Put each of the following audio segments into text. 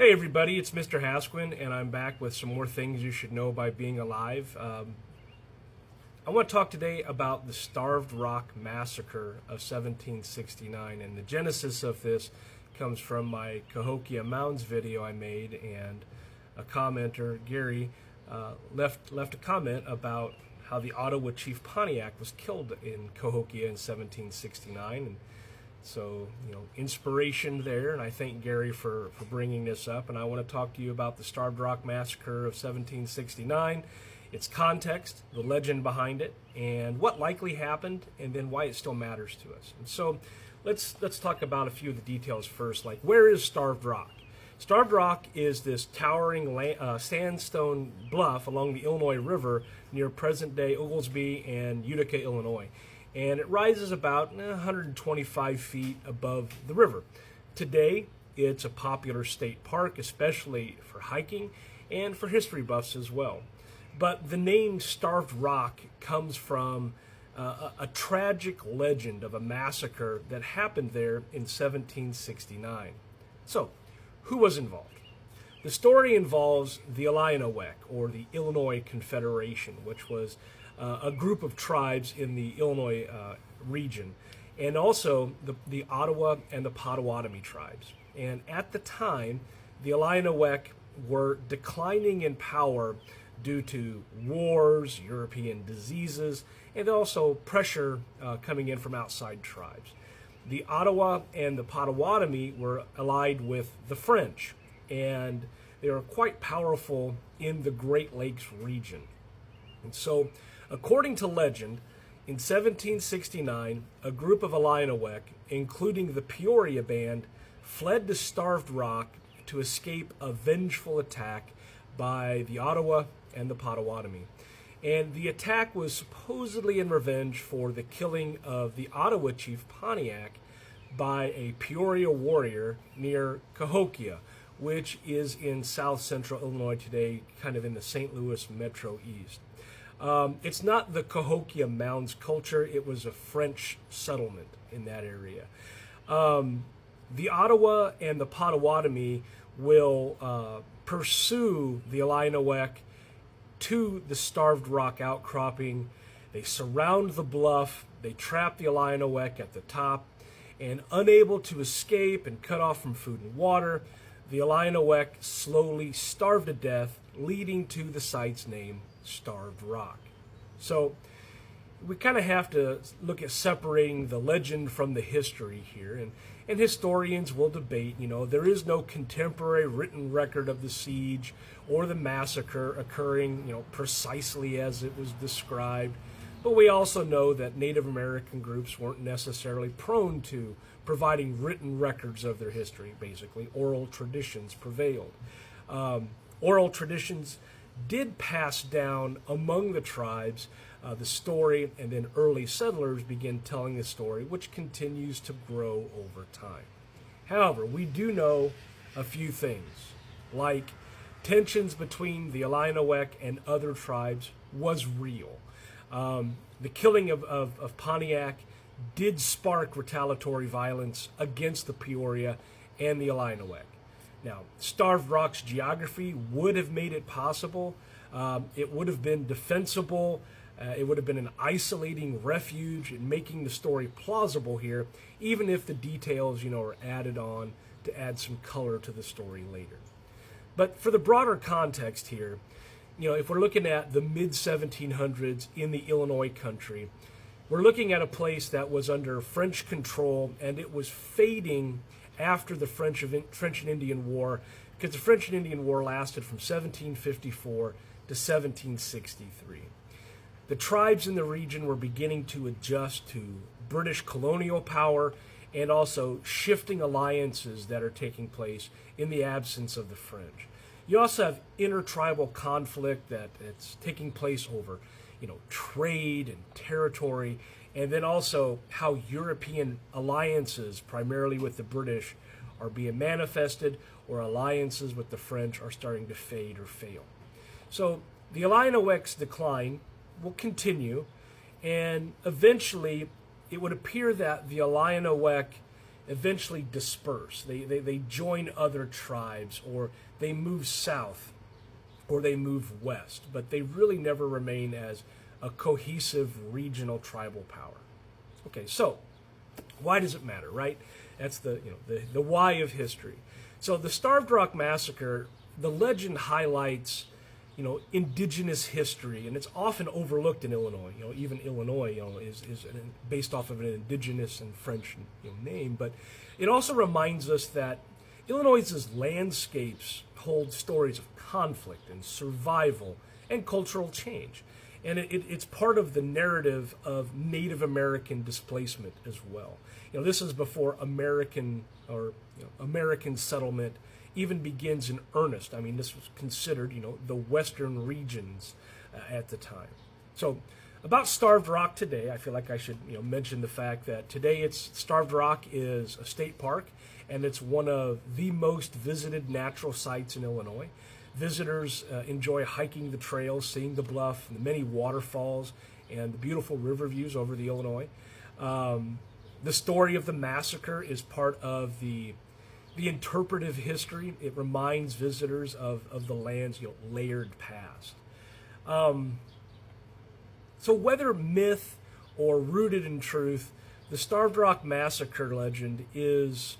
Hey everybody, it's Mr. Hasquin, and I'm back with some more things you should know by being alive. I want to talk today about the Starved Rock Massacre of 1769, and the genesis of this comes from my Cahokia Mounds video I made, and a commenter, Gary, left a comment about how the Ottawa Chief Pontiac was killed in Cahokia in 1769, and so, inspiration there, and I thank Gary for bringing this up. And I want to talk to you about the Starved Rock Massacre of 1769, its context, the legend behind it, and what likely happened, and then why it still matters to us. And so, let's talk about a few of the details first. Like, where is Starved Rock? Starved Rock is this towering sandstone bluff along the Illinois River near present-day Oglesby and Utica, Illinois. And it rises about 125 feet above the river. Today, it's a popular state park, especially for hiking and for history buffs as well. But the name Starved Rock comes from a tragic legend of a massacre that happened there in 1769. So, who was involved? The story involves the Illinois, or the Illinois Confederation, which was a group of tribes in the Illinois region, and also the Ottawa and the Potawatomi tribes. And at the time, the Illinois were declining in power due to wars, European diseases, and also pressure coming in from outside tribes. The Ottawa and the Potawatomi were allied with the French, and they were quite powerful in the Great Lakes region. And so, according to legend, in 1769, a group of Illinois, including the Peoria Band, fled to Starved Rock to escape a vengeful attack by the Ottawa and the Potawatomi. And the attack was supposedly in revenge for the killing of the Ottawa Chief Pontiac by a Peoria warrior near Cahokia, which is in south central Illinois today, kind of in the St. Louis metro east. It's not the Cahokia Mounds culture. It was a French settlement in that area. The Ottawa and the Potawatomi will pursue the Illinois to the Starved Rock outcropping. They surround the bluff. They trap the Illinois at the top. And unable to escape and cut off from food and water, the Illinois slowly starve to death, leading to the site's name, Starved Rock. So we kind of have to look at separating the legend from the history here, and historians will debate, there is no contemporary written record of the siege or the massacre occurring, precisely as it was described. But we also know that Native American groups weren't necessarily prone to providing written records of their history, basically. Oral traditions prevailed. Oral traditions did pass down among the tribes the story, and then early settlers began telling the story, which continues to grow over time. However, we do know a few things, like tensions between the Illinois and other tribes was real. The killing of Pontiac did spark retaliatory violence against the Peoria and the Illinois. Now, Starved Rock's geography would have made it possible. It would have been defensible. It would have been an isolating refuge and making the story plausible here, even if the details, are added on to add some color to the story later. But for the broader context here, if we're looking at the mid-1700s in the Illinois country, we're looking at a place that was under French control, and it was fading after the French and Indian War, because the French and Indian War lasted from 1754 to 1763. The tribes in the region were beginning to adjust to British colonial power and also shifting alliances that are taking place in the absence of the French. You also have intertribal conflict that's taking place over, trade and territory, and then also how European alliances, primarily with the British, are being manifested, or alliances with the French are starting to fade or fail. So the Illinois' decline will continue, and eventually it would appear that the Illinois eventually disperse. They join other tribes, or they move south, or they move west, but they really never remain as a cohesive regional tribal power. Okay, so why does it matter, right? That's the why of history. So the Starved Rock Massacre, the legend highlights indigenous history, and it's often overlooked in Illinois. Even Illinois, is based off of an indigenous and French name, but it also reminds us that Illinois' landscapes hold stories of conflict and survival and cultural change, and it's part of the narrative of Native American displacement as well. This is before American settlement even begins in earnest. I mean, this was considered, the western regions at the time. So, about Starved Rock today, I feel like I should, mention the fact that today Starved Rock is a state park, and it's one of the most visited natural sites in Illinois. Visitors enjoy hiking the trails, seeing the bluff, the many waterfalls, and the beautiful river views over the Illinois. The story of the massacre is part of the interpretive history. It reminds visitors of the land's layered past. So whether myth or rooted in truth, the Starved Rock Massacre legend is,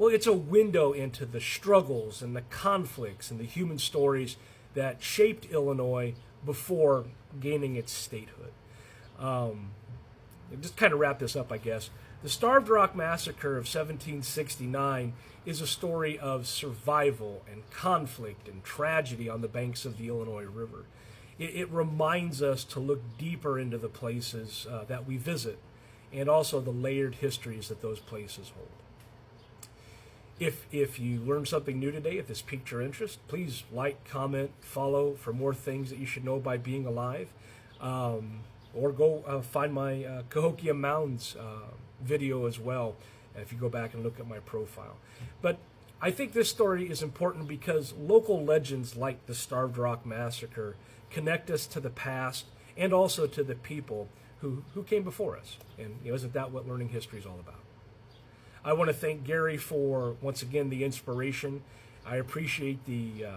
it's a window into the struggles and the conflicts and the human stories that shaped Illinois before gaining its statehood. Just kind of wrap this up, I guess. The Starved Rock Massacre of 1769 is a story of survival and conflict and tragedy on the banks of the Illinois River. It reminds us to look deeper into the places that we visit, and also the layered histories that those places hold. If you learned something new today, if this piqued your interest, please like, comment, follow for more things that you should know by being alive, or go find my Cahokia Mounds video as well, if you go back and look at my profile. But I think this story is important because local legends like the Starved Rock Massacre connect us to the past and also to the people who came before us. And isn't that what learning history is all about? I want to thank Gary for, once again, the inspiration. I appreciate the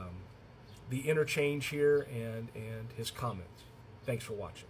interchange here and his comments. Thanks for watching.